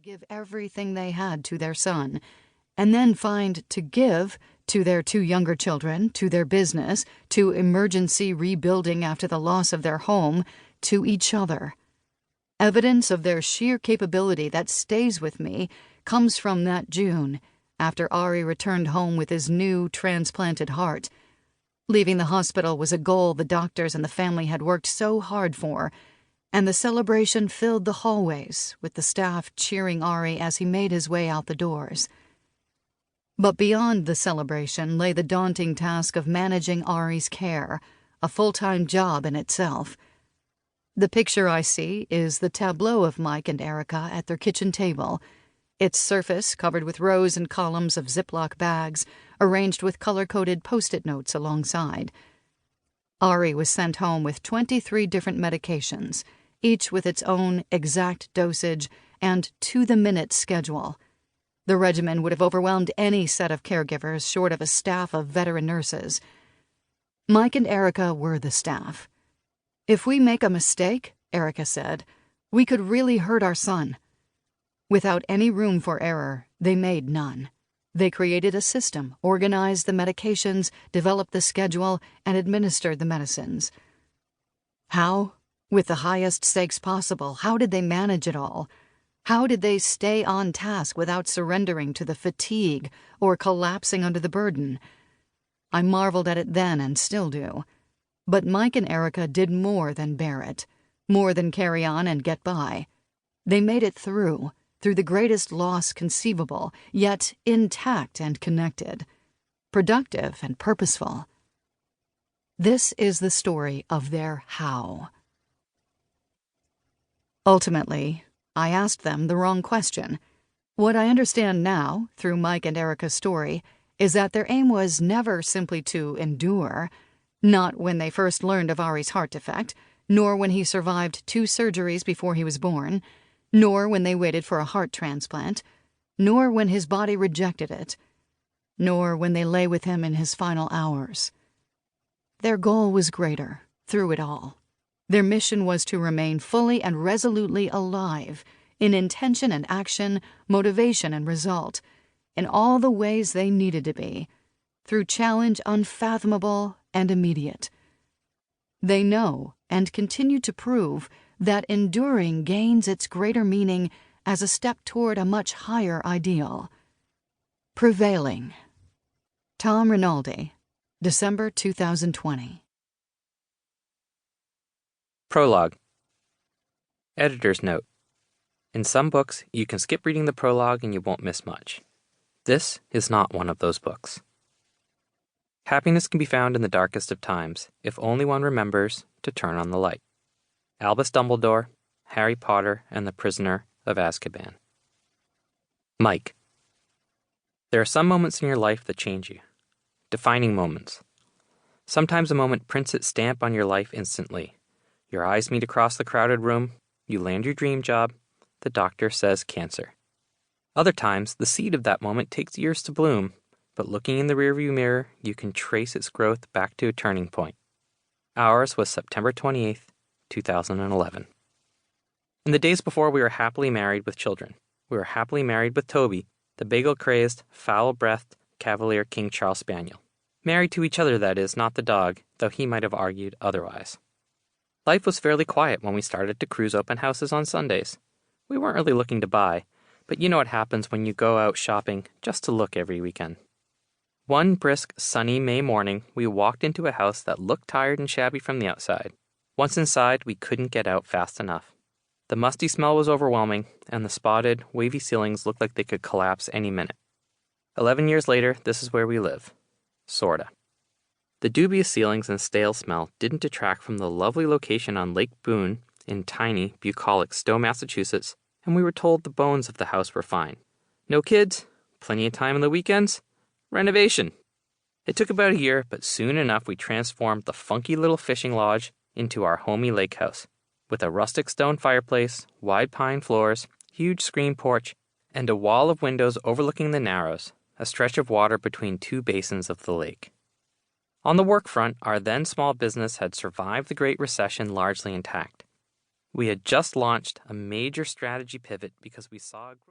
give everything they had to their son, and then find to give to their two younger children, to their business, to emergency rebuilding after the loss of their home, to each other. Evidence of their sheer capability that stays with me comes from that June, after Ari returned home with his new transplanted heart. Leaving the hospital was a goal the doctors and the family had worked so hard for, and the celebration filled the hallways with the staff cheering Ari as he made his way out the doors. But beyond the celebration lay the daunting task of managing Ari's care, a full-time job in itself. The picture I see is the tableau of Mike and Erica at their kitchen table, its surface covered with rows and columns of Ziploc bags, arranged with color-coded Post-it notes alongside. Ari was sent home with 23 different medications, each with its own exact dosage and to-the-minute schedule. The regimen would have overwhelmed any set of caregivers short of a staff of veteran nurses. Mike and Erica were the staff. "If we make a mistake," Erica said, "we could really hurt our son." Without any room for error, they made none. They created a system, organized the medications, developed the schedule, and administered the medicines. How? With the highest stakes possible, how did they manage it all? How did they stay on task without surrendering to the fatigue or collapsing under the burden? I marveled at it then and still do. But Mike and Erica did more than bear it, more than carry on and get by. They made it through the greatest loss conceivable, yet intact and connected, productive and purposeful. This is the story of their how. Ultimately, I asked them the wrong question. What I understand now, through Mike and Erica's story, is that their aim was never simply to endure, not when they first learned of Ari's heart defect, nor when he survived 2 surgeries before he was born, nor when they waited for a heart transplant, nor when his body rejected it, nor when they lay with him in his final hours. Their goal was greater, through it all. Their mission was to remain fully and resolutely alive, in intention and action, motivation and result, in all the ways they needed to be, through challenge unfathomable and immediate. They know, and continue to prove, that enduring gains its greater meaning as a step toward a much higher ideal. Prevailing. Tom Rinaldi, December 2020. Prologue. Editor's note. In some books, you can skip reading the prologue and you won't miss much. This is not one of those books. Happiness can be found in the darkest of times, if only one remembers to turn on the light. Albus Dumbledore, Harry Potter, and the Prisoner of Azkaban. Mike. There are some moments in your life that change you. Defining moments. Sometimes a moment prints its stamp on your life instantly. Your eyes meet across the crowded room, you land your dream job, the doctor says cancer. Other times, the seed of that moment takes years to bloom, but looking in the rearview mirror, you can trace its growth back to a turning point. Ours was September 28th, 2011. In the days before we were happily married with children, we were happily married with Toby, the bagel-crazed, foul-breathed Cavalier King Charles Spaniel. Married to each other, that is, not the dog, though he might have argued otherwise. Life was fairly quiet when we started to cruise open houses on Sundays. We weren't really looking to buy, but you know what happens when you go out shopping just to look every weekend. One brisk, sunny May morning, we walked into a house that looked tired and shabby from the outside. Once inside, we couldn't get out fast enough. The musty smell was overwhelming, and the spotted, wavy ceilings looked like they could collapse any minute. 11 years later, this is where we live. Sorta. The dubious ceilings and stale smell didn't detract from the lovely location on Lake Boone in tiny, bucolic Stowe, Massachusetts, and we were told the bones of the house were fine. No kids, plenty of time on the weekends, renovation. It took about a year, but soon enough we transformed the funky little fishing lodge into our homey lake house, with a rustic stone fireplace, wide pine floors, huge screen porch, and a wall of windows overlooking the Narrows, a stretch of water between 2 basins of the lake. On the work front, our then small business had survived the Great Recession largely intact. We had just launched a major strategy pivot because we saw